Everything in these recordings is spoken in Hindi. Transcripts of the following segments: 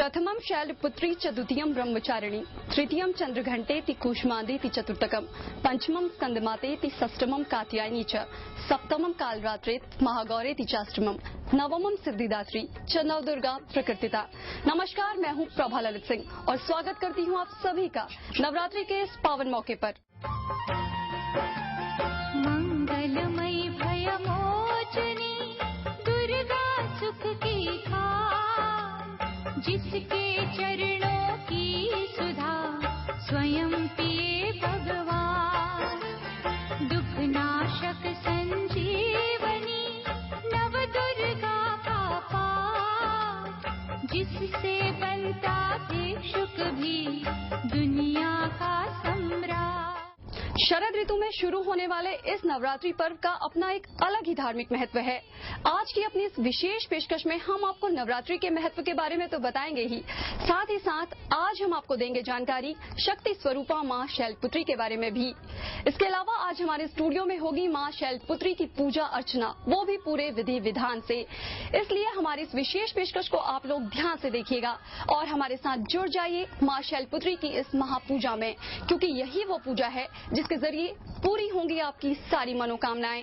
प्रथमं शैलपुत्री च द्वितीयं ब्रह्मचारिणी तृतीयं चंद्रघंटेति कूष्मांडेति चतुर्थकं पंचमं स्कंदमातेति षष्ठमं कात्यायनी च सप्तमं कालरात्रेति महागौरेति चाष्टमं नवमं सिद्धिदात्री च नवदुर्गा प्रकृतिता। नमस्कार, मैं हूं प्रभा ललित सिंह और स्वागत करती हूं आप सभी का नवरात्रि के इस पावन मौके पर। मंगलमयी भयमोचनी दुर्गा सुख की खान, जिसके चरणों की सुधा स्वयं पिए भगवान। दुख नाशक संजीवनी नव दुर्गा का पाठ, जिससे बनता भिक्षुक भी दुनिया का सम्राट। शरद ऋतु में शुरू होने वाले इस नवरात्रि पर्व का अपना एक अलग ही धार्मिक महत्व है। आज की अपनी इस विशेष पेशकश में हम आपको नवरात्रि के महत्व के बारे में तो बताएंगे ही, साथ ही साथ आज हम आपको देंगे जानकारी शक्ति स्वरूपा मां शैलपुत्री के बारे में भी। इसके अलावा आज हमारे स्टूडियो में होगी मां शैलपुत्री की पूजा अर्चना, वो भी पूरे विधि विधान से। इसलिए हमारी इस विशेष पेशकश को आप लोग ध्यान से देखिएगा और हमारे साथ जुड़ जाइए मां शैलपुत्री की इस महापूजा में, क्योंकि यही वो पूजा है जिसके जरिए पूरी होंगी आपकी सारी मनोकामनाएं।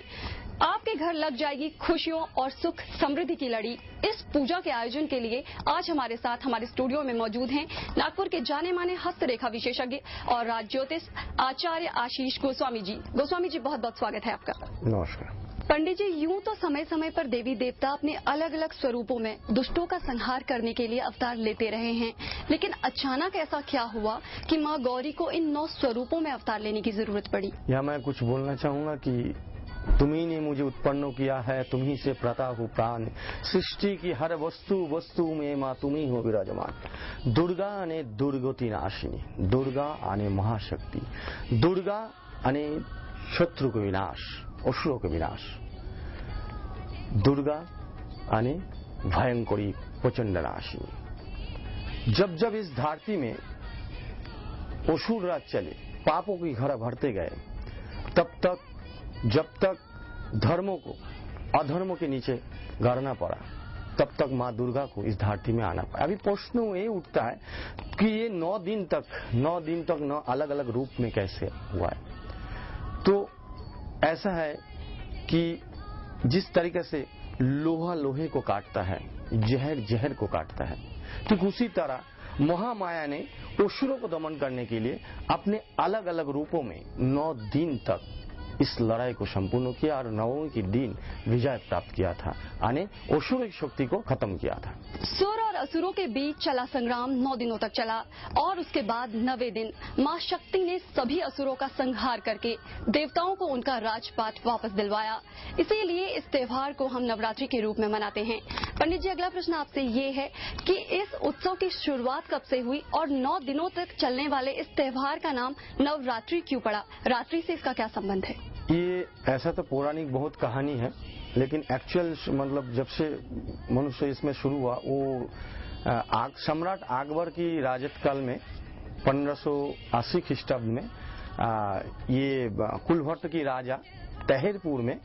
आपके घर लग जाएगी खुशियों और सुख समृद्धि की लड़ी। इस पूजा के आयोजन के लिए आज हमारे साथ हमारे स्टूडियो में मौजूद हैं नागपुर के जाने माने हस्तरेखा विशेषज्ञ और राज ज्योतिष आचार्य आशीष गोस्वामी जी। गोस्वामी जी, बहुत बहुत स्वागत है आपका। नमस्कार। पंडित जी, यूं तो समय समय पर देवी देवता अपने अलग अलग स्वरूपों में दुष्टों का संहार करने के लिए अवतार लेते रहे हैं, लेकिन अचानक ऐसा क्या हुआ कि मां गौरी को इन 9 स्वरूपों में अवतार लेने की जरूरत पड़ी? या मैं कुछ बोलना चाहूंगा कि तुम्ही ने मुझे उत्पन्न किया है, तुम्ही से प्रता हूँ प्राण, सृष्टि की हर वस्तु में माँ तुम्ही हो विराजमान। दुर्गा अने दुर्गति नाशिनी, दुर्गा अने महाशक्ति, दुर्गा अने शत्रु को विनाश, असुरों के विनाश, दुर्गा अने भयंकरी प्रचंड नाशिनी। जब जब इस धरती में असुर राज चले, पापों की घर भरते गए, तब तक जब तक धर्मों को अधर्मों के नीचे गाड़ना पड़ा, तब तक माँ दुर्गा को इस धरती में आना पड़ा। अभी प्रश्न ये उठता है कि ये 9 दिन तक 9 अलग अलग रूप में कैसे हुआ है। तो ऐसा है कि जिस तरीके से लोहा लोहे को काटता है, जहर जहर को काटता है, ठीक उसी तरह महामाया ने असुरों को दमन करने के लिए अपने अलग अलग रूपों में 9 दिन तक इस लड़ाई को संपूर्ण किया और 9वें के दिन विजय प्राप्त किया था, यानी असुर की शक्ति को खत्म किया था। सुर और असुरों के बीच चला संग्राम 9 दिनों तक चला और उसके बाद 9वें दिन मां शक्ति ने सभी असुरों का संहार करके देवताओं को उनका राजपाट वापस दिलवाया। इसीलिए इस त्योहार को हम नवरात्रि के रूप में मनाते हैं। पंडित जी, अगला प्रश्न आपसे ये है कि इस उत्सव की शुरुआत कब से हुई और 9 दिनों तक चलने वाले इस त्योहार का नाम नवरात्रि क्यों पड़ा? रात्रि से इसका क्या संबंध है? ये ऐसा तो पौराणिक बहुत कहानी है, लेकिन एक्चुअल मतलब जब से मनुष्य इसमें शुरू हुआ, वो सम्राट अकबर की राजत्व काल में 1580 ख्रीष्टाब्द में ये कुलभट्ट की राजा तहेरपुर में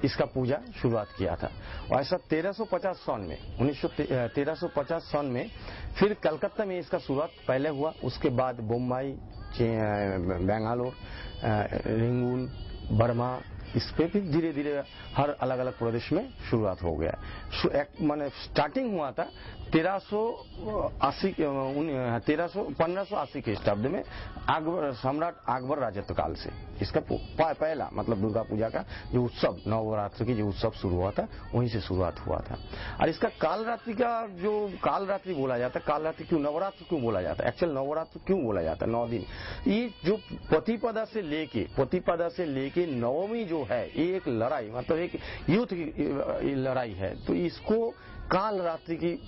इसका पूजा शुरुआत किया था। और ऐसा 1350 सन में 1350 सन में फिर कलकत्ता में इसका शुरुआत पहले हुआ, उसके बाद बम्बई, बेंगालोर, रिंगून, बर्मा, इस पे भी धीरे धीरे हर अलग अलग प्रदेश में शुरुआत हो गया। माने स्टार्टिंग हुआ था 1580 ख्रीष्टाब्द में सम्राट अकबर राजत्व काल से। इसका पहला मतलब दुर्गा पूजा का जो उत्सव, नवरात्रि की जो उत्सव शुरू हुआ था, वहीं से शुरुआत हुआ था। और इसका कालरात्रि का जो कालरात्रि बोला जाता है, कालरात्रि क्यों, नवरात्र क्यों बोला जाता है, एक्चुअल नवरात्र क्यों बोला जाता है? 9 दिन, ये जो प्रतिपदा से लेके नवमी जो है, ये एक लड़ाई, मतलब एक युद्ध की लड़ाई है, तो इसको काल रात्रि की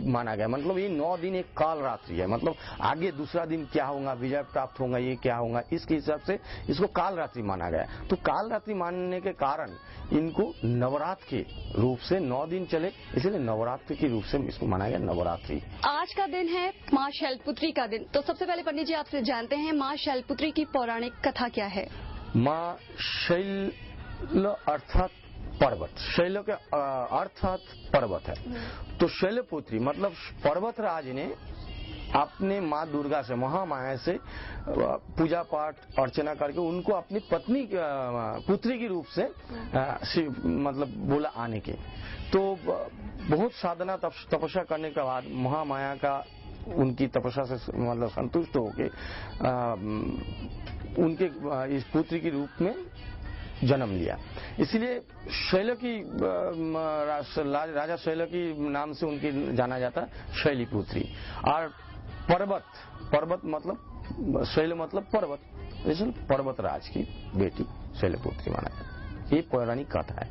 माना गया। मतलब ये 9 दिन एक काल रात्रि है, मतलब आगे दूसरा दिन क्या होगा, विजय प्राप्त होगा, ये क्या होगा, इसके हिसाब से इसको काल रात्रि माना गया। तो काल रात्रि मानने के कारण इनको नवरात्र के रूप से 9 दिन चले, इसलिए नवरात्रि के रूप से इसको माना गया नवरात्रि। आज का दिन है मां शैलपुत्री का दिन, तो सबसे पहले पंडित जी आपसे जानते हैं मां शैलपुत्री की पौराणिक कथा क्या है? मां शैल अर्थात पर्वत, शैल के अर्थात पर्वत है। तो शैलपुत्री मतलब पर्वतराज ने अपने माँ दुर्गा से, महामाया से पूजा पाठ अर्चना करके उनको अपनी पत्नी पुत्री के रूप से मतलब बोला आने के। तो बहुत साधना तपस्या करने के बाद महामाया का उनकी तपस्या से मतलब संतुष्ट होके उनके इस पुत्री के रूप में जन्म लिया। इसलिए शैल की राजा शैल की नाम से उनकी जाना जाता शैलीपुत्री। और पर्वत मतलब शैल मतलब पर्वत, इसलिए पर्वतराज की बेटी शैलपुत्री माना जाता। ये पौराणिक कथा है,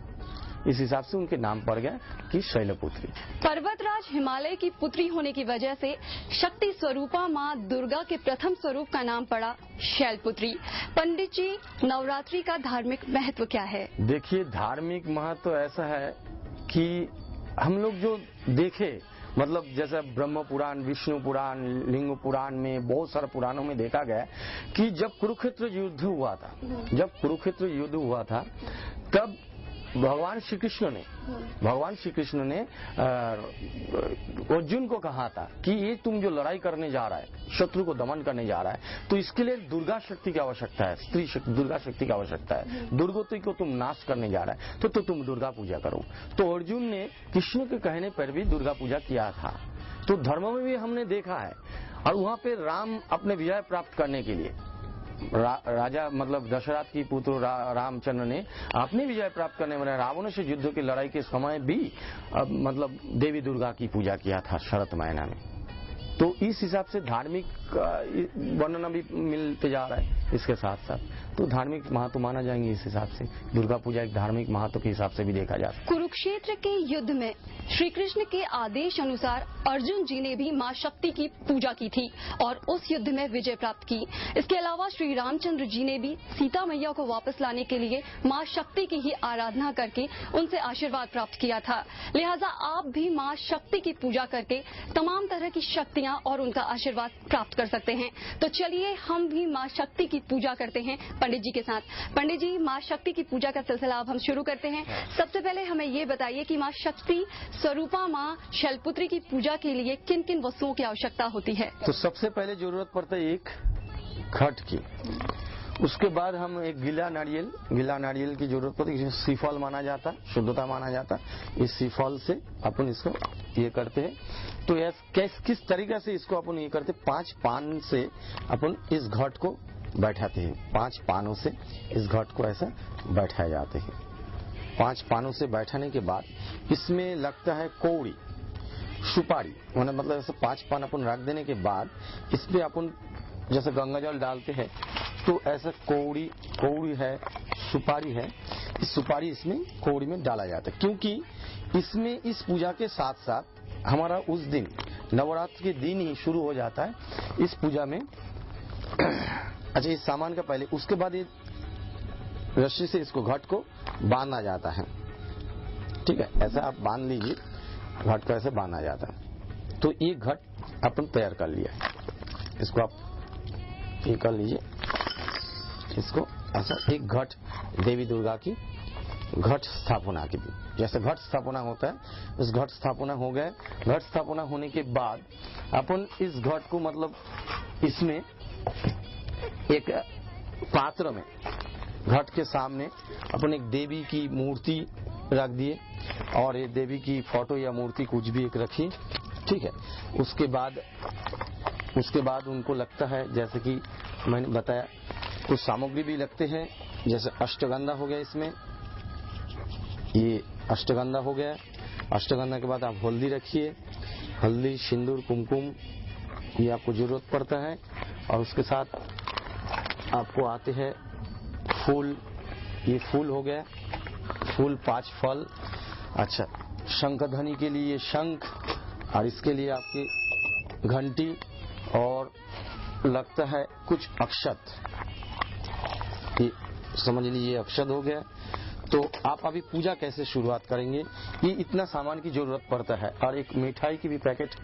इस हिसाब से उनके नाम पड़ गया कि शैलपुत्री। पर्वतराज हिमालय की पुत्री होने की वजह से शक्ति स्वरूपा माँ दुर्गा के प्रथम स्वरूप का नाम पड़ा शैलपुत्री। पंडित जी, नवरात्रि का धार्मिक महत्व क्या है? देखिए, धार्मिक महत्व ऐसा है कि हम लोग जो देखे, मतलब जैसे ब्रह्म पुराण, विष्णु पुराण, लिंग पुराण में, बहुत सारे पुराणों में देखा गया कि जब कुरुक्षेत्र युद्ध हुआ था तब भगवान श्री कृष्ण ने अर्जुन को कहा था कि ये तुम जो लड़ाई करने जा रहा है, शत्रु को दमन करने जा रहा है, तो इसके लिए दुर्गा शक्ति की आवश्यकता है, स्त्री शक्ति, दुर्गा शक्ति की आवश्यकता है। दुर्गति को तुम नाश करने जा रहा है तो तुम दुर्गा पूजा करो। तो अर्जुन ने कृष्ण के कहने पर भी दुर्गा पूजा किया था। तो धर्म में भी हमने देखा है। और वहाँ पे राम अपने विजय प्राप्त करने के लिए राजा मतलब दशरथ की पुत्र रामचंद्र ने अपनी विजय प्राप्त करने वाले रावण से युद्ध की लड़ाई के समय भी मतलब देवी दुर्गा की पूजा किया था शरत महीना में। तो इस हिसाब से धार्मिक वर्णन भी मिलते जा रहा है इसके साथ साथ। तो धार्मिक महत्व माना जाएंगे इस हिसाब से। दुर्गा पूजा एक धार्मिक महत्व के हिसाब से भी देखा जाता है। कुरुक्षेत्र के युद्ध में श्री कृष्ण के आदेश अनुसार अर्जुन जी ने भी मां शक्ति की पूजा की थी और उस युद्ध में विजय प्राप्त की। इसके अलावा श्री रामचंद्र जी ने भी सीता मैया को वापस लाने के लिए मां शक्ति की ही आराधना करके उनसे आशीर्वाद प्राप्त किया था। लिहाजा आप भी मां शक्ति की पूजा करके तमाम तरह की शक्तियां और उनका आशीर्वाद प्राप्त कर सकते हैं। तो चलिए हम भी मां शक्ति की पूजा करते हैं पंडित जी के साथ। पंडित जी, मां शक्ति की पूजा का सिलसिला अब हम शुरू करते हैं। सबसे पहले हमें ये बताइए कि मां शक्ति स्वरूपा मां शैलपुत्री की पूजा के लिए किन किन वस्तुओं की आवश्यकता होती है? तो सबसे पहले जरूरत पड़ता है एक घट की। उसके बाद हम एक गीला नारियल की जरूरत पड़ती है, श्रीफल माना जाता, शुद्धता माना जाता। इस श्रीफल से अपन इसको ये करते हैं। तो किस तरीके से इसको अपन ये करते, 5 पान से अपन इस घट को बैठाते हैं। 5 पानों से इस घट को ऐसा बैठाए जाते हैं। 5 पानों से बैठाने के बाद इसमें लगता है कौड़ी, सुपारी, मतलब ऐसे 5 पान अपन रख देने के बाद इसमें अपन जैसे गंगा जल डालते हैं तो ऐसा कौड़ी है, सुपारी है। इस सुपारी इसमें कौड़ी में डाला जाता है, क्योंकि इसमें इस पूजा के साथ साथ हमारा उस दिन नवरात्र के दिन ही शुरू हो जाता है इस पूजा में। अच्छा, इस सामान का पहले, उसके बाद ये रस्सी से इसको घट को बांधा जाता है। ठीक है, ऐसा आप बांध लीजिए, घट को ऐसे बांधा जाता है। तो ये घट अपन तैयार कर लिया, इसको आप ये कर लीजिए। इसको ऐसा एक घट देवी दुर्गा की घट स्थापना की भी, जैसे घट स्थापना होता है उस घट स्थापना हो गए। घट स्थापना होने के बाद अपन इस घट को मतलब इसमें एक पात्र में घट के सामने अपन एक देवी की मूर्ति रख दिए और ये देवी की फोटो या मूर्ति कुछ भी एक रखिए। ठीक है, उसके बाद उनको लगता है, जैसे कि मैंने बताया, कुछ सामग्री भी लगते हैं, जैसे अष्टगंधा हो गया, इसमें ये अष्टगंधा हो गया। अष्टगंधा के बाद आप हल्दी रखिए, हल्दी, सिंदूर, कुमकुम, ये आपको जरूरत पड़ता है। और उसके साथ आपको आते हैं फूल, ये फूल हो गया, फूल 5 फल। अच्छा, शंखध्वनि के लिए शंख, और इसके लिए आपकी घंटी, और लगता है कुछ अक्षत, ये समझ लीजिए अक्षत हो गया। तो आप अभी पूजा कैसे शुरुआत करेंगे, ये इतना सामान की जरूरत पड़ता है। और एक मिठाई की भी पैकेट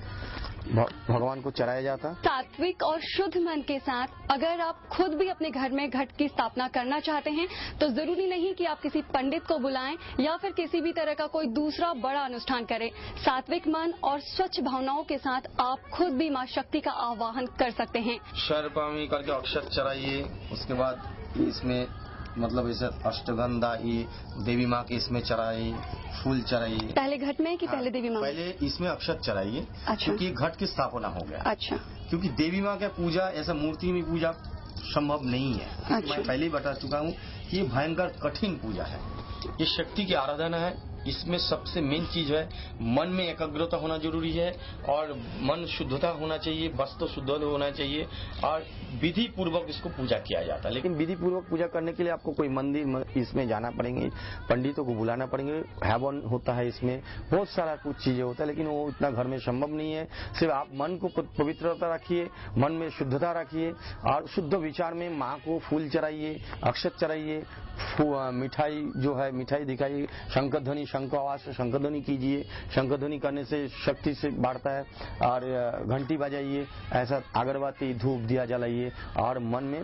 भगवान को चढ़ाया जाता। सात्विक और शुद्ध मन के साथ अगर आप खुद भी अपने घर में घट की स्थापना करना चाहते हैं तो जरूरी नहीं कि आप किसी पंडित को बुलाएं या फिर किसी भी तरह का कोई दूसरा बड़ा अनुष्ठान करें। सात्विक मन और स्वच्छ भावनाओं के साथ आप खुद भी मां शक्ति का आवाहन कर सकते हैं। शरपामी करके अक्षत चढ़ाइए, उसके बाद इसमें मतलब ऐसे अष्टगंधा ये देवी माँ के इसमें चढ़ाइए, फूल चढ़ाइए। पहले घट में कि पहले देवी माँ? पहले इसमें अक्षत चढ़ाइए। अच्छा। क्योंकि घट की स्थापना हो गया। अच्छा। क्योंकि देवी माँ का पूजा ऐसा मूर्ति में पूजा संभव नहीं है। अच्छा। मैं पहले ही बता चुका हूँ कि ये भयंकर कठिन पूजा है, ये शक्ति की आराधना है। इसमें सबसे मेन चीज है मन में एकाग्रता होना जरूरी है और मन शुद्धता होना चाहिए, वस्तु शुद्ध होना चाहिए और विधि पूर्वक इसको पूजा किया जाता है। लेकिन विधि पूर्वक पूजा करने के लिए आपको कोई मंदिर इसमें जाना पड़ेंगे, पंडितों को बुलाना पड़ेंगे, हवन होता है, इसमें बहुत सारा कुछ चीजें होता है, लेकिन वो इतना घर में संभव नहीं है। सिर्फ आप मन को पवित्रता रखिए, मन में शुद्धता रखिए और शुद्ध विचार में माँ को फूल चढ़ाइए, अक्षत चढ़ाइए, मिठाई जो है मिठाई दिखाइए, शंकर ध्वनि शंख आवाज से शंकर ध्वनि कीजिए। शंकर ध्वनि करने से शक्ति से बढ़ता है। और घंटी बजाइए, ऐसा अगरबत्ती धूप दिया जलाइए और मन में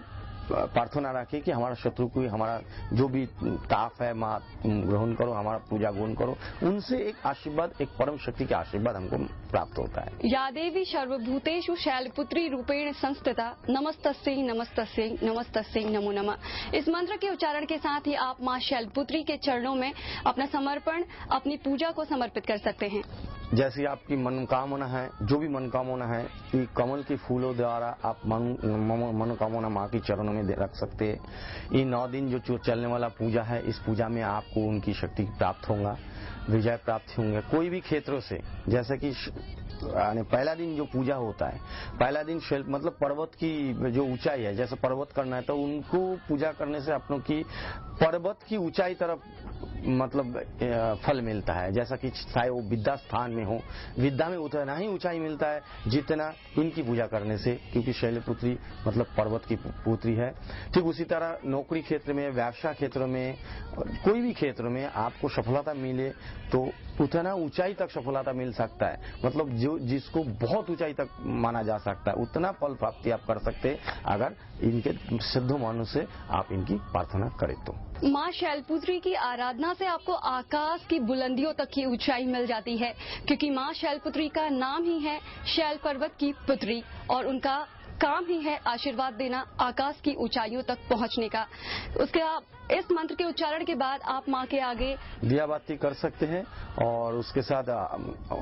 प्रार्थना रखिए कि हमारा शत्रु को हमारा जो भी ताप है माँ ग्रहण करो, हमारा पूजा गुण करो। उनसे एक आशीर्वाद, एक परम शक्ति के आशीर्वाद हमको प्राप्त होता है। या देवी सर्वभूतेषु शैलपुत्री रूपेण संस्थिता नमस्तस्यै नमस्तस्यै नमस्तस्यै नमो नमः। इस मंत्र के उच्चारण के साथ ही आप माँ शैलपुत्री के चरणों में अपना समर्पण, अपनी पूजा को समर्पित कर सकते हैं। जैसी आपकी मनोकामना है, जो भी मनोकामना है, ये कमल के फूलों द्वारा आप मनोकामना माँ के चरणों में रख सकते हैं। ये 9 दिन जो चलने वाला पूजा है, इस पूजा में आपको उनकी शक्ति प्राप्त होगा, विजय प्राप्त होंगे कोई भी क्षेत्रों से। जैसे कि पहला दिन जो पूजा होता है, पहला दिन मतलब पर्वत की जो ऊंचाई है, जैसे पर्वत करना है तो उनको पूजा करने से अपनों की पर्वत की ऊंचाई तरफ मतलब फल मिलता है। जैसा कि चाहे वो विद्या स्थान में हो, विद्या में उतना ही ऊंचाई मिलता है जितना इनकी पूजा करने से, क्योंकि शैलपुत्री मतलब पर्वत की पुत्री है। ठीक उसी तरह नौकरी क्षेत्र में, व्यवसाय क्षेत्र में, कोई भी क्षेत्र में आपको सफलता मिले तो उतना ऊंचाई तक सफलता मिल सकता है। मतलब जो जिसको बहुत ऊंचाई तक माना जा सकता है उतना फल प्राप्ति आप कर सकते हैं अगर इनके सिद्ध मानों से आप इनकी प्रार्थना करें तो। माँ शैलपुत्री की आराधना से आपको आकाश की बुलंदियों तक की ऊंचाई मिल जाती है, क्योंकि माँ शैलपुत्री का नाम ही है शैल पर्वत की पुत्री और उनका काम ही है आशीर्वाद देना, आकाश की ऊंचाइयों तक पहुंचने का। उसके इस मंत्र के उच्चारण के बाद आप माँ के आगे दिया बाती कर सकते हैं और उसके साथ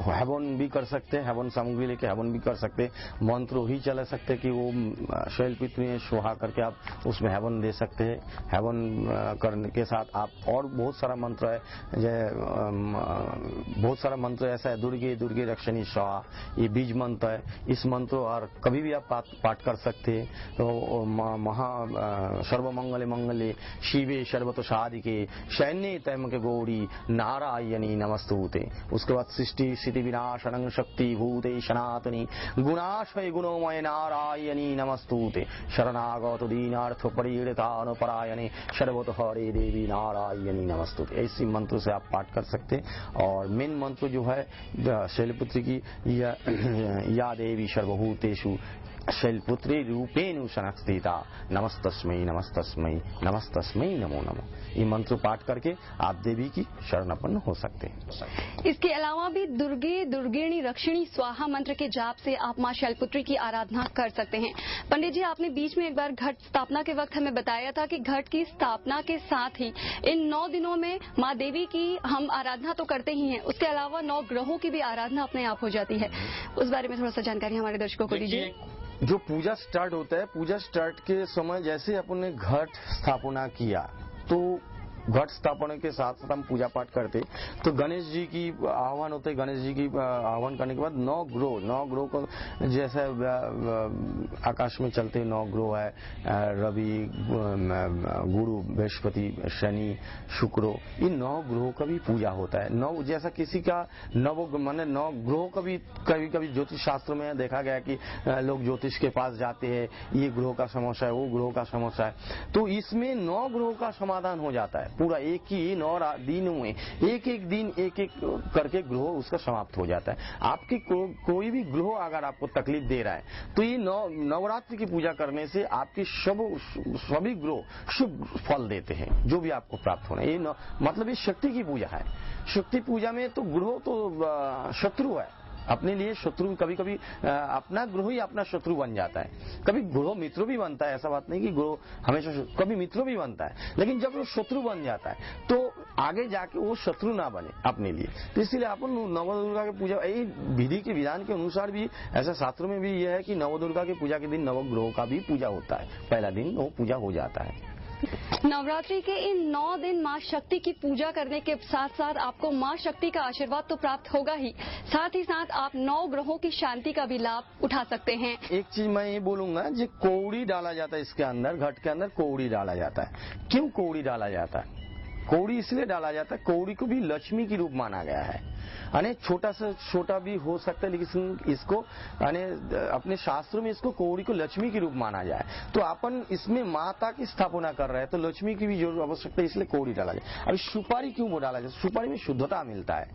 हवन भी कर सकते हैं, हवन सामग्री लेके हवन भी कर सकते हैं। मंत्र ही चला सकते हैं कि वो शैलपुत्री में सुहा करके आप उसमें हवन दे सकते हैं। हवन करने के साथ आप और बहुत सारा मंत्र है, बहुत सारा मंत्र ऐसा है, दुर्गे दुर्गे रक्षणी स्वाहा, ये बीज मंत्र है। इस मंत्र और कभी भी आप पाठ कर सकते हैं। तो महा सर्वमंगले मंगले शिवे सर्वतो साधिके सैन्य तैमके गौरी नारायणी नमस्तुते। उसके बाद सृष्टि स्थिति विनाशनं शक्ति भूते सनातनी गुणाश्रय गुणोमय नारायणी नमस्तुते। शरणागत दीनार्थ परिणतानुपरायणे सर्वतो हरे देवी नारायणी नमस्तुते। ऐसी मंत्र से आप पाठ कर सकते हैं। और मेन मंत्र जो है शैलपुत्री की या देवी सर्वभूतेषु शैलपुत्री रूपेण संस्थिता नमस्तस्मै नमस्तस्मै नमस्तस्मै नमो नमः। ये मंत्र पाठ करके आप देवी की शरणापन्न हो सकते हैं। इसके अलावा भी दुर्गे दुर्गिणी रक्षिणी स्वाहा मंत्र के जाप से आप माँ शैलपुत्री की आराधना कर सकते हैं। पंडित जी, आपने बीच में एक बार घट स्थापना के वक्त हमें बताया था कि घट की स्थापना के साथ ही इन 9 दिनों में माँ देवी की हम आराधना तो करते ही हैं, उसके अलावा 9 ग्रहों की भी आराधना अपने आप हो जाती है। उस बारे में थोड़ा सा जानकारी हमारे दर्शकों को दीजिए। जो पूजा स्टार्ट होता है, पूजा स्टार्ट के समय जैसे अपन ने घट स्थापना किया तो घट स्थापना के साथ साथ हम पूजा पाठ करते, तो गणेश जी की आह्वान होते। गणेश जी की आह्वान करने के बाद 9 ग्रह को जैसे आकाश में चलते 9 ग्रह है, रवि, गुरु, बृहस्पति, शनि, शुक्र, इन 9 ग्रहों का भी पूजा होता है। 9 जैसा किसी का 9 ग्रहों का भी कभी ज्योतिष शास्त्र में देखा गया कि लोग ज्योतिष के पास जाते हैं, ये ग्रहों का समस्या है, वो ग्रहों का समस्या है, तो इसमें 9 ग्रहों का समाधान हो जाता है। पूरा एक ही 9 दिनों में एक एक दिन एक एक करके ग्रह उसका समाप्त हो जाता है। आपकी कोई भी ग्रह अगर आपको तकलीफ दे रहा है तो ये नवरात्रि की पूजा करने से आपकी सभी ग्रह शुभ फल देते हैं, जो भी आपको प्राप्त होना है। ये मतलब ये शक्ति की पूजा है। शक्ति पूजा में तो ग्रह तो शत्रु है अपने लिए, शत्रु कभी कभी अपना ग्रह ही अपना शत्रु बन जाता है। कभी ग्रह मित्र भी बनता है, ऐसा बात नहीं कि ग्रह हमेशा, कभी मित्र भी बनता है, लेकिन जब वो शत्रु बन जाता है तो आगे जाके वो शत्रु ना बने अपने लिए। तो इसलिए अपन नवदुर्गा की पूजा यही विधि के विधान के अनुसार भी ऐसा शास्त्रों में भी यह है कि नवदुर्गा की पूजा के दिन नवग्रहों का भी पूजा होता है, पहला दिन वो पूजा हो जाता है। नवरात्रि के इन 9 दिन माँ शक्ति की पूजा करने के साथ साथ आपको माँ शक्ति का आशीर्वाद तो प्राप्त होगा ही साथ आप 9 ग्रहों की शांति का भी लाभ उठा सकते हैं। एक चीज मैं ये बोलूंगा, जो कौड़ी डाला जाता है इसके अंदर, घट के अंदर कौड़ी डाला जाता है। क्यों कौड़ी डाला जाता है? कौड़ी इसलिए डाला जाता है, कौड़ी को भी लक्ष्मी की रूप माना गया है। यानी छोटा से छोटा भी हो सकता है, लेकिन इसको यानी अपने शास्त्रों में इसको कौड़ी को लक्ष्मी की रूप माना जाए। तो अपन इसमें माता की स्थापना कर रहे हैं तो लक्ष्मी की भी जरूर आवश्यकता है, इसलिए कौड़ी डाला जाए। अभी सुपारी क्यों वो डाला जाए? सुपारी में शुद्धता मिलता है,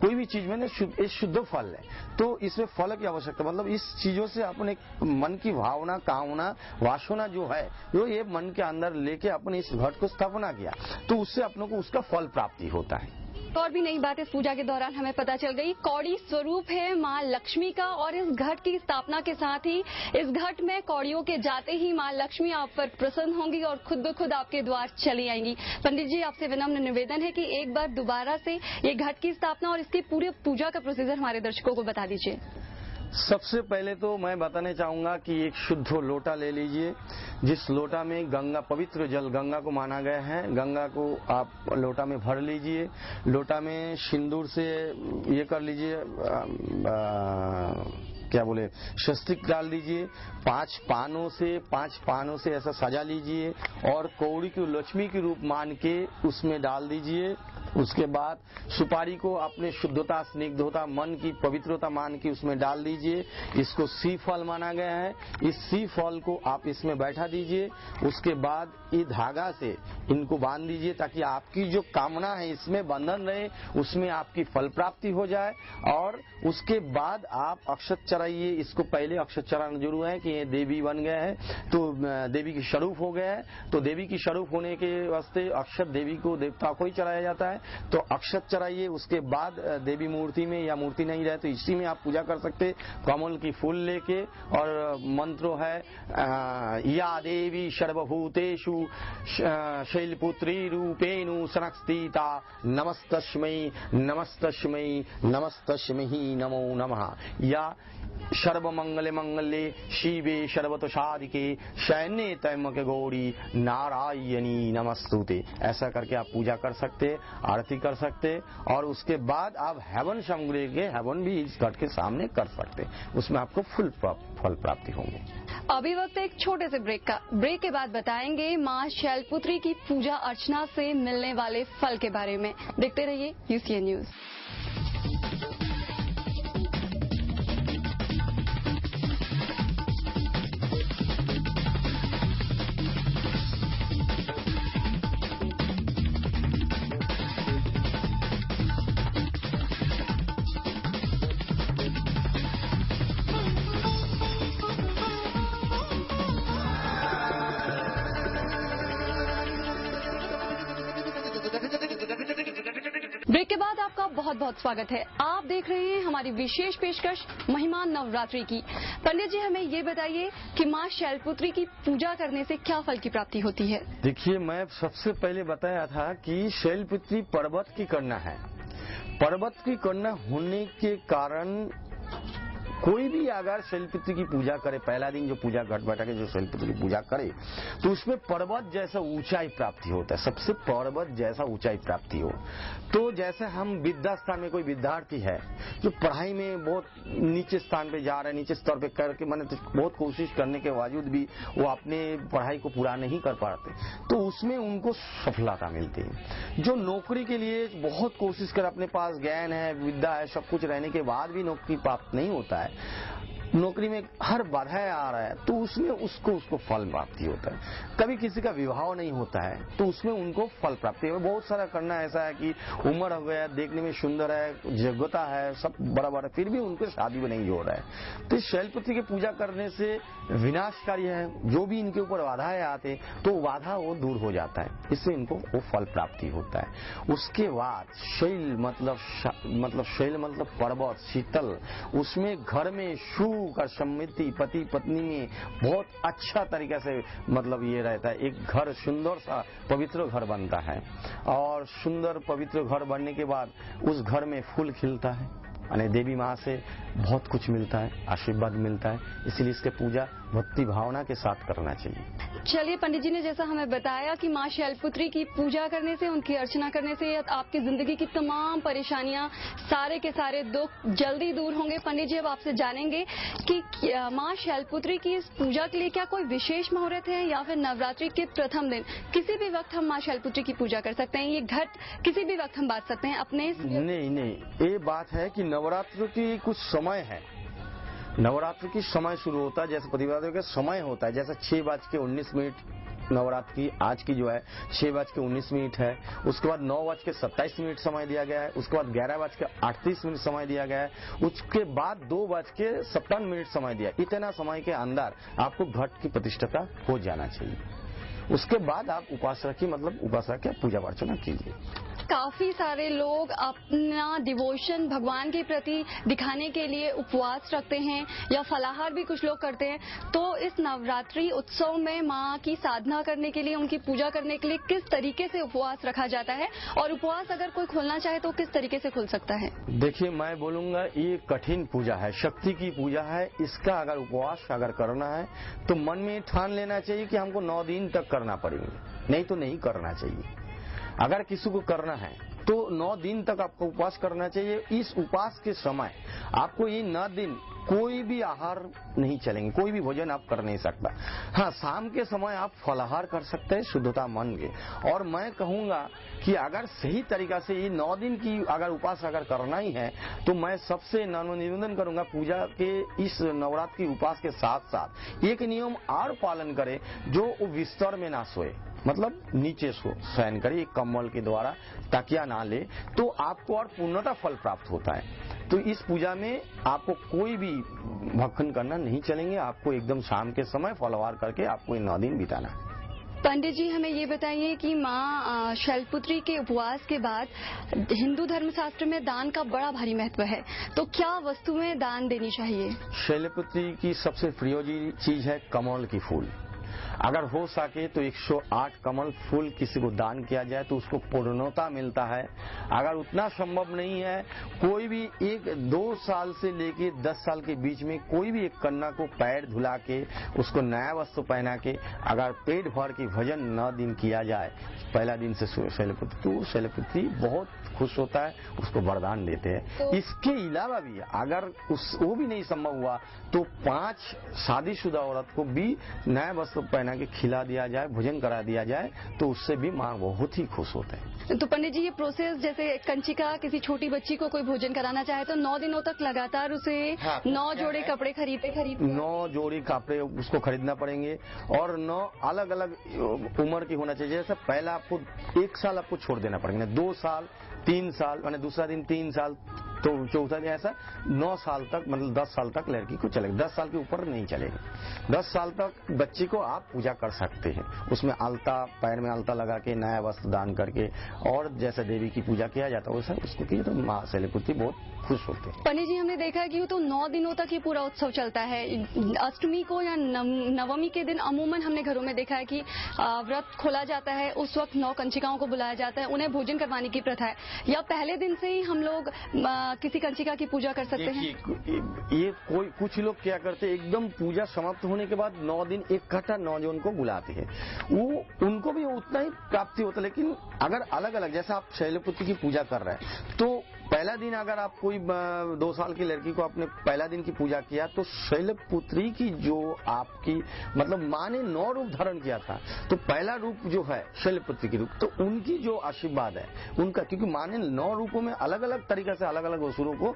कोई भी चीज में ना शुद्ध फल है, तो इसमें फल की आवश्यकता, मतलब इस चीजों से अपने मन की भावना, कामना, वासना जो है, जो ये मन के अंदर लेके अपने इस घट को स्थापना किया, तो उससे अपनों को उसका फल प्राप्ति होता है। और भी नई बात इस पूजा के दौरान हमें पता चल गई। कौड़ी स्वरूप है माँ लक्ष्मी का और इस घट की स्थापना के साथ ही इस घट में कौड़ियों के जाते ही माँ लक्ष्मी आप पर प्रसन्न होंगी और खुद ब खुद आपके द्वार चली आएंगी। पंडित जी, आपसे विनम्र निवेदन है कि एक बार दोबारा से ये घट की स्थापना और इसकी पूरी पूजा का प्रोसीजर हमारे दर्शकों को बता दीजिए। सबसे पहले तो मैं बताना चाहूंगा कि एक शुद्ध लोटा ले लीजिए, जिस लोटा में गंगा, पवित्र जल गंगा को माना गया है, गंगा को आप लोटा में भर लीजिए। लोटा में सिंदूर से ये कर लीजिए, क्या बोले, स्वस्तिक डाल दीजिए। 5 पानों से ऐसा सजा लीजिए और कौड़ी को लक्ष्मी के रूप मान के उसमें डाल दीजिए। उसके बाद सुपारी को अपने शुद्धता, स्निग्धता, मन की पवित्रता मान के उसमें डाल दीजिए। इसको सी फल माना गया है, इस सी फल को आप इसमें बैठा दीजिए। उसके बाद ये धागा से इनको बांध दीजिए ताकि आपकी जो कामना है इसमें बंधन रहे, उसमें आपकी फल प्राप्ति हो जाए। और उसके बाद आप अक्षत चढ़ाइए। इसको पहले अक्षत चढ़ाना जरूर है कि ये देवी बन गए हैं, तो देवी की स्वरूप हो गया है, तो देवी की स्वरूप होने के वास्ते अक्षत देवी को, देवता को ही चढ़ाया जाता है। तो अक्षत चढ़ाइए। उसके बाद देवी मूर्ति में, या मूर्ति नहीं रहे तो इसी में आप पूजा कर सकते, कमल की फूल लेके। और मंत्र है या देवी सर्वभूतेषु शैलपुत्री रूपेणु सनस्थिता नमस्तस्मै नमस्तस्मै नमस्तस्मै नमो नमः। या सर्वमंगले मंगले शिवे सर्वतो साधिके शयने तैमक गौरी नारायणी नमस्तुते। ऐसा करके आप पूजा कर सकते, आरती कर सकते। और उसके बाद आप हवन सामग्री के हवन भी इस घट के सामने कर सकते, उसमें आपको फुल फल प्राप्ति होंगे। अभी वक्त एक छोटे से ब्रेक का। ब्रेक के बाद बताएंगे माँ शैलपुत्री की पूजा अर्चना से मिलने वाले फल के बारे में। देखते रहिए UCN न्यूज। ब्रेक के बाद आपका बहुत बहुत स्वागत है। आप देख रहे हैं हमारी विशेष पेशकश महिमा नवरात्रि की। पंडित जी, हमें ये बताइए कि माँ शैलपुत्री की पूजा करने से क्या फल की प्राप्ति होती है? देखिए, मैं सबसे पहले बताया था कि शैलपुत्री पर्वत की कन्या है। पर्वत की कन्या होने के कारण कोई भी अगर शैलपुत्री की पूजा करे, पहला दिन जो पूजा घट बैठा के जो शैलपुत्री की पूजा करे, तो उसमें पर्वत जैसा ऊंचाई प्राप्ति होता है। सबसे पर्वत जैसा ऊंचाई प्राप्ति हो। तो जैसे हम विद्या स्थान में कोई विद्यार्थी है जो पढ़ाई में बहुत नीचे स्थान पे जा रहा है, नीचे स्तर पे करके मैंने बहुत कोशिश करने के बावजूद भी वो अपने पढ़ाई को पूरा नहीं कर पाते, तो उसमें उनको सफलता मिलती है। जो नौकरी के लिए बहुत कोशिश कर, अपने पास ज्ञान है, विद्या है, सब कुछ रहने के बाद भी नौकरी प्राप्त नहीं होता है, नौकरी में हर बाधाएं आ रहा है तो उसमें उसको फल प्राप्ति होता है। कभी किसी का विवाह नहीं होता है तो उसमें उनको फल प्राप्ति है। बहुत सारा करना ऐसा है कि उम्र हो गया, देखने में सुंदर है, योग्यता है, सब बड़ा बड़ा, फिर भी उनको शादी में नहीं हो रहा है। तो इस शैलपुत्री की पूजा करने से विनाशकारी है, जो भी इनके ऊपर बाधाएं आते तो बाधा वो दूर हो जाता है, इससे इनको वो फल प्राप्ति होता है। उसके बाद शैल मतलब पर्वत, शीतल, उसमें घर में सुख और समृद्धि, पति पत्नी में बहुत अच्छा तरीके से मतलब ये रहता है। एक घर सुंदर सा पवित्र घर बनता है और सुंदर पवित्र घर बनने के बाद उस घर में फूल खिलता है, यानी देवी माँ से बहुत कुछ मिलता है, आशीर्वाद मिलता है। इसलिए इसके पूजा भक्ति भावना के साथ करना चाहिए। चलिए, पंडित जी ने जैसा हमें बताया कि माँ शैलपुत्री की पूजा करने से, उनकी अर्चना करने से आपकी जिंदगी की तमाम परेशानियां, सारे के सारे दुख जल्दी दूर होंगे। पंडित जी, अब आपसे जानेंगे कि माँ शैलपुत्री की इस पूजा के लिए क्या कोई विशेष मुहूर्त है या फिर नवरात्रि के प्रथम दिन किसी भी वक्त हम माँ शैलपुत्री की पूजा कर सकते हैं? ये घट किसी भी वक्त हम बांध सकते हैं अपने? नहीं, ये बात है कि नवरात्र की कुछ समय है। नवरात्र की समय शुरू होता है, जैसे प्रतिभागियों का समय होता है, जैसे 6:19 नवरात्र की आज की जो है 6:19 है। उसके बाद 9:27 समय दिया गया है। उसके बाद 11:38 समय दिया गया है। उसके बाद 2:57 समय दिया। इतना समय के अंदर आपको घट की प्रतिष्ठा हो जाना चाहिए। उसके बाद आप उपवास रखिए, मतलब उपवास रख के पूजा अर्चना कीजिए। काफी सारे लोग अपना डिवोशन भगवान के प्रति दिखाने के लिए उपवास रखते हैं या फलाहार भी कुछ लोग करते हैं। तो इस नवरात्रि उत्सव में माँ की साधना करने के लिए, उनकी पूजा करने के लिए किस तरीके से उपवास रखा जाता है और उपवास अगर कोई खोलना चाहे तो किस तरीके से खुल सकता है? देखिए, मैं बोलूंगा ये कठिन पूजा है, शक्ति की पूजा है। इसका अगर उपवास अगर करना है तो मन में ठान लेना चाहिए कि हमको 9 दिन तक करना पड़ेंगे, नहीं तो नहीं करना चाहिए। अगर किसी को करना है तो 9 दिन तक आपको उपवास करना चाहिए। इस उपवास के समय आपको ये 9 दिन कोई भी आहार नहीं चलेंगे, कोई भी भोजन आप कर नहीं सकता। हाँ, शाम के समय आप फलाहार कर सकते हैं शुद्धता मन के। और मैं कहूंगा कि अगर सही तरीका से ये 9 दिन की अगर उपवास अगर करना ही है तो मैं सबसे निवेदन करूंगा, पूजा के इस नवरात्र की उपवास के साथ साथ एक नियम और पालन करें, जो बिस्तर में ना सोए, मतलब नीचे शयन करे एक कम्बल के द्वारा, तकिया ना ले, तो आपको और पूर्णतः फल प्राप्त होता है। तो इस पूजा में आपको कोई भी भक्षण करना नहीं चलेंगे। आपको एकदम शाम के समय फलाहार करके आपको ये 9 दिन बिताना है। पंडित जी, हमें ये बताइए कि माँ शैलपुत्री के उपवास के बाद हिंदू धर्मशास्त्र में दान का बड़ा भारी महत्व है, तो क्या वस्तुएं दान देनी चाहिए? शैलपुत्री की सबसे प्रिय चीज है कमल की फूल। अगर हो सके तो 108 कमल फूल किसी को दान किया जाए तो उसको पूर्णता मिलता है। अगर उतना संभव नहीं है, कोई भी 2 साल से लेके 10 साल के बीच में कोई भी एक कन्या को पैर धुला के उसको नया वस्त्र पहना के अगर पेट भर के भजन 9 दिन किया जाए पहला दिन से शैलपुत्री, तो शैलपुत्री बहुत खुश होता है, उसको वरदान देते हैं। तो इसके अलावा भी अगर वो भी नहीं संभव हुआ तो 5 शादीशुदा औरत को भी नया वस्त्र पहना के खिला दिया जाए, भोजन करा दिया जाए, तो उससे भी माँ बहुत ही खुश होते हैं। तो पंडित जी, ये प्रोसेस जैसे कंचिका किसी छोटी बच्ची को कोई भोजन कराना चाहे तो 9 दिनों तक लगातार उसे 9 जोड़े कपड़े खरीद 9 जोड़ी कपड़े उसको खरीदना पड़ेंगे और 9 अलग अलग उम्र की होना चाहिए। जैसे पहला आपको 1 साल आपको छोड़ देना पड़ेगा, 2 साल 3 साल, मैंने दूसरा दिन 3 साल, तो चौथा दिन ऐसा 9 साल तक, मतलब 10 साल तक लड़की को चलेगा। 10 साल के ऊपर नहीं चलेगा। 10 साल तक बच्चे को आप पूजा कर सकते हैं, उसमें अलता, पैर में अलता लगा के नया वस्त्र दान करके, और जैसे देवी की पूजा किया जाता है वैसा उसको किया तो माँ शैलपुत्री बहुत खुश होते हैं। पंडित जी, हमने देखा है कि तो 9 दिनों तक ये पूरा उत्सव चलता है। अष्टमी को या नवमी के दिन अमूमन हमने घरों में देखा है कि व्रत खोला जाता है, उस वक्त 9 कंचिकाओं को बुलाया जाता है, उन्हें भोजन करवाने की प्रथा है। या पहले दिन से ही हम लोग किसी कंचिका की पूजा कर सकते हैं? ये कोई कुछ लोग क्या करते हैं, एकदम पूजा समाप्त होने के बाद 9 दिन इकट्ठा 9 जन को बुलाते हैं, वो उनको भी उतना ही प्राप्ति होता है। लेकिन अगर अलग अलग, जैसा आप शैलपुत्री की पूजा कर रहे हैं तो पहला दिन अगर आप कोई 2 साल की लड़की को आपने पहला दिन की पूजा किया तो शैलपुत्री की जो आपकी मतलब माँ ने 9 रूप धारण किया था, तो पहला रूप जो है शैलपुत्री की रूप, तो उनकी जो आशीर्वाद है उनका, क्योंकि माँ ने 9 रूपों में अलग अलग तरीके से अलग अलग असुरों को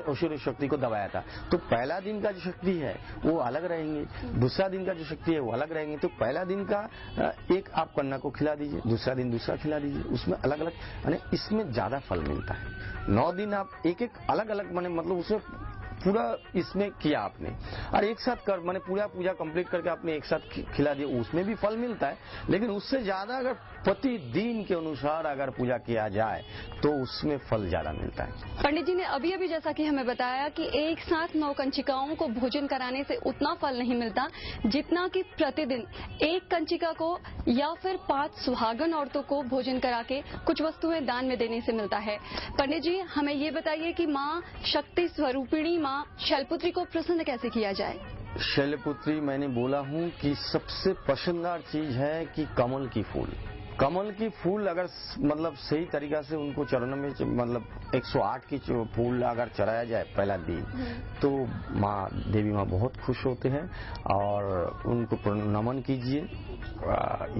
असुर शक्ति को दबाया था। तो पहला दिन का जो शक्ति है वो अलग रहेंगे, दूसरा दिन का जो शक्ति है वो अलग रहेंगे। तो पहला दिन का एक आप कन्या को खिला दीजिए, दूसरा दिन दूसरा खिला दीजिए, उसमें अलग अलग यानी इसमें ज्यादा फल मिलता है। 9 दिन आप एक एक अलग अलग मतलब उसमें पूरा इसमें किया आपने और एक साथ कर मैंने पूरा पूजा कंप्लीट करके आपने एक साथ खिला दिया, उसमें भी फल मिलता है। लेकिन उससे ज्यादा अगर प्रतिदिन के अनुसार अगर पूजा किया जाए तो उसमें फल ज्यादा मिलता है। पंडित जी ने अभी अभी जैसा कि हमें बताया कि एक साथ 9 कंचिकाओं को भोजन कराने से उतना फल नहीं मिलता जितना कि प्रतिदिन एक कंचिका को या फिर 5 सुहागन औरतों को भोजन करा के कुछ वस्तुएं दान में देने से मिलता है। पंडित जी हमें ये बताइए कि माँ शक्ति स्वरूपिणी माँ शैलपुत्री को प्रसन्न कैसे किया जाए? शैलपुत्री मैंने बोला हूँ कि सबसे पसंददार चीज है कि कमल की फूल। कमल की फूल अगर मतलब सही तरीका से उनको चरणों में मतलब 108 की फूल अगर चढ़ाया जाए पहला दिन तो माँ देवी माँ बहुत खुश होते हैं और उनको नमन कीजिए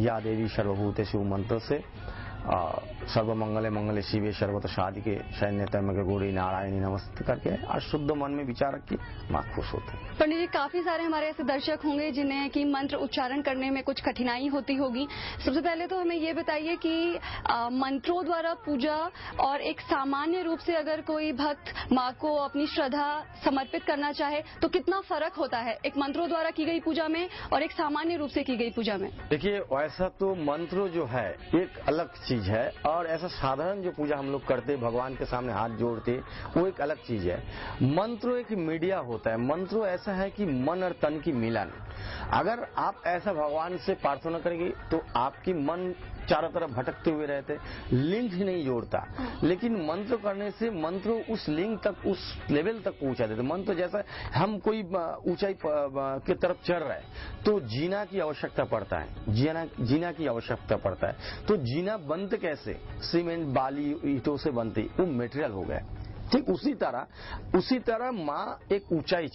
या देवी सर्वभूतेषु मंत्र से सर्व मंगले मंगले शिवे सर्वत साधिके सैन्य तैमके गौरी नारायणी नमस्ते करके और शुद्ध मन में विचार रखिए, माँ खुश होते हैं। पंडित जी काफी सारे हमारे ऐसे दर्शक होंगे जिन्हें कि मंत्र उच्चारण करने में कुछ कठिनाई होती होगी। सबसे पहले तो हमें ये बताइए कि मंत्रों द्वारा पूजा और एक सामान्य रूप से अगर कोई भक्त माँ को अपनी श्रद्धा समर्पित करना चाहे तो कितना फर्क होता है एक मंत्रों द्वारा की गई पूजा में और एक सामान्य रूप से की गई पूजा में? देखिए वैसा तो मंत्र जो है एक अलग चीज है और ऐसा साधारण जो पूजा हम लोग करते भगवान के सामने हाथ जोड़ते वो एक अलग चीज है। मंत्र एक मीडिया होता है, मंत्र ऐसा है कि मन और तन की मिलन। अगर आप ऐसा भगवान से प्रार्थना करेंगे तो आपकी मन चारों तरफ भटकते हुए रहते, लिंक ही नहीं जोड़ता। लेकिन मंत्र करने से मंत्र उस लिंक तक उस लेवल तक पहुंचा देते। मंत्र जैसा हम कोई ऊंचाई की तरफ चढ़ रहे हैं तो जीना की आवश्यकता पड़ता है, जीना की आवश्यकता पड़ता है। तो जीना बनते कैसे? सीमेंट बाली ईंटों से बनते, वो मेटेरियल हो गया। ठीक उसी तरह माँ एक ऊंचाई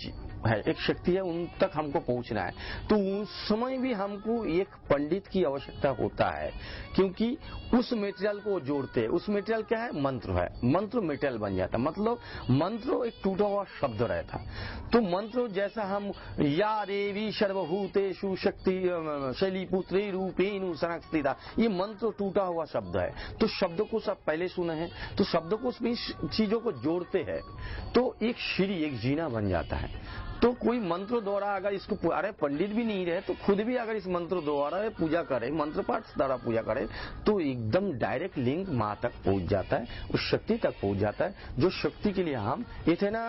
है, एक शक्ति है, उन तक हमको पहुंचना है। तो उस समय भी हमको एक पंडित की आवश्यकता होता है क्योंकि उस मेटेरियल को जोड़ते हैं। उस मेटेरियल क्या है? मंत्र है। मंत्र मेटेरियल बन जाता, मतलब मंत्र एक टूटा हुआ शब्द रहता। तो मंत्र जैसा हम या देवी सर्वभूतेषु शक्ति शैलीपुत्री रूपेणु संस्थिता, ये मंत्र टूटा हुआ शब्द है। तो शब्दकोश आप पहले सुने हैं, तो शब्दकोश भी चीजों को जोड़ते हैं तो एक सीढ़ी एक जीना बन जाता है। तो कोई मंत्र द्वारा अगर इसको अरे पंडित भी नहीं रहे तो खुद भी अगर इस मंत्र द्वारा पूजा करे, मंत्र पाठ द्वारा पूजा करे तो एकदम डायरेक्ट लिंक माँ तक पहुंच जाता है, उस शक्ति तक पहुंच जाता है जो शक्ति के लिए हम इतना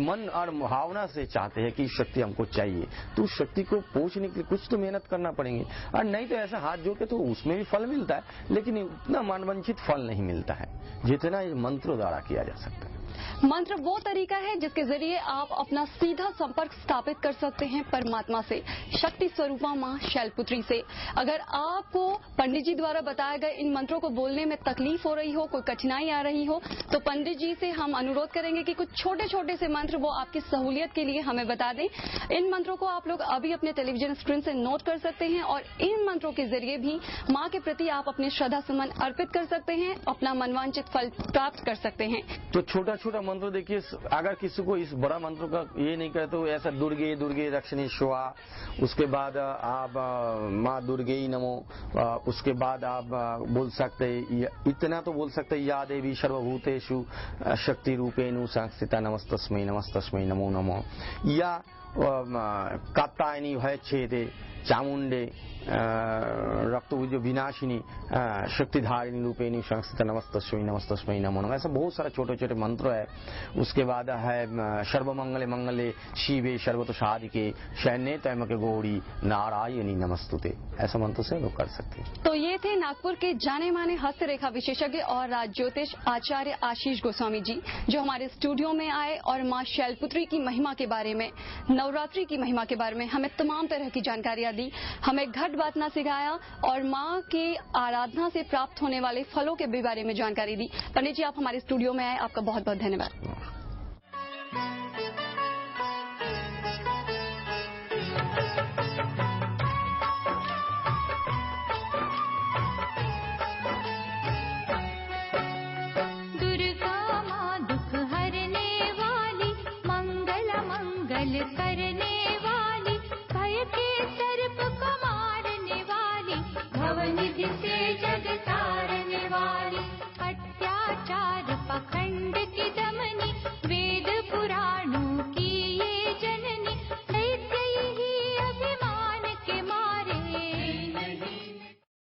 मन और भावना से चाहते हैं कि शक्ति हमको चाहिए। तो उस शक्ति को पहुंचने के लिए कुछ तो मेहनत करना पड़ेंगे और नहीं तो ऐसा हाथ जोड़ के तो उसमें भी फल मिलता है लेकिन उतना मनवांछित फल नहीं मिलता है जितना इस मंत्रों द्वारा किया जा सकता है। मंत्र वो तरीका है जिसके जरिए आप अपना सीधा संपर्क स्थापित कर सकते हैं परमात्मा से, शक्ति स्वरूपा माँ शैलपुत्री से। अगर आपको पंडित जी द्वारा बताए गए इन मंत्रों को बोलने में तकलीफ हो रही हो, कोई कठिनाई आ रही हो, तो पंडित जी से हम अनुरोध करेंगे कि कुछ छोटे छोटे से मंत्र वो आपकी सहूलियत के लिए हमें बता दें। इन मंत्रों को आप लोग अभी अपने टेलीविजन स्क्रीन से नोट कर सकते हैं और इन मंत्रों के जरिए भी माँ के प्रति आप अपने श्रद्धा सुमन अर्पित कर सकते हैं, अपना मनवांचित फल प्राप्त कर सकते हैं। तो छोटा छोटा मंत्र देखिए, अगर किसी को इस बड़ा मंत्र का ये नहीं करे तो ऐसा दुर्गे दुर्गे रक्षणी शिवा, उसके बाद आप माँ दुर्गे नमो, उसके बाद आप बोल सकते इतना तो बोल सकते या देवी सर्वभूतेषु शक्ति रूपेणु संस्थिता नमस्तस्मै नमस्तस्मै नमो नमो, या कात्यायनी भय छेदे चामुंडे रक्त जो विनाशिनी शक्तिधारिणी रूपेणी संस्थित नमस्तस्मै नमस्तस्मै नमो नमः। ऐसा बहुत सारा छोटे छोटे मंत्र है। उसके बाद है सर्वमंगले मंगले शिवे सर्वत साधिके शरण्ये त्र्यंबके गौरी नारायणी नमस्तुते। ऐसा मंत्र से लोग कर सकते हैं। तो ये थे नागपुर के जाने माने हस्तरेखा विशेषज्ञ और राज ज्योतिष आचार्य आशीष गोस्वामी जी जो हमारे स्टूडियो में आए और माँ शैलपुत्री की महिमा के बारे में नवरात्रि की महिमा के बारे में हमें तमाम तरह की जानकारियां दी, हमें घट बांधना सिखाया और माँ की आराधना से प्राप्त होने वाले फलों के भी बारे में जानकारी दी। पंडित जी, आप हमारे स्टूडियो में आए, आपका बहुत बहुत धन्यवाद।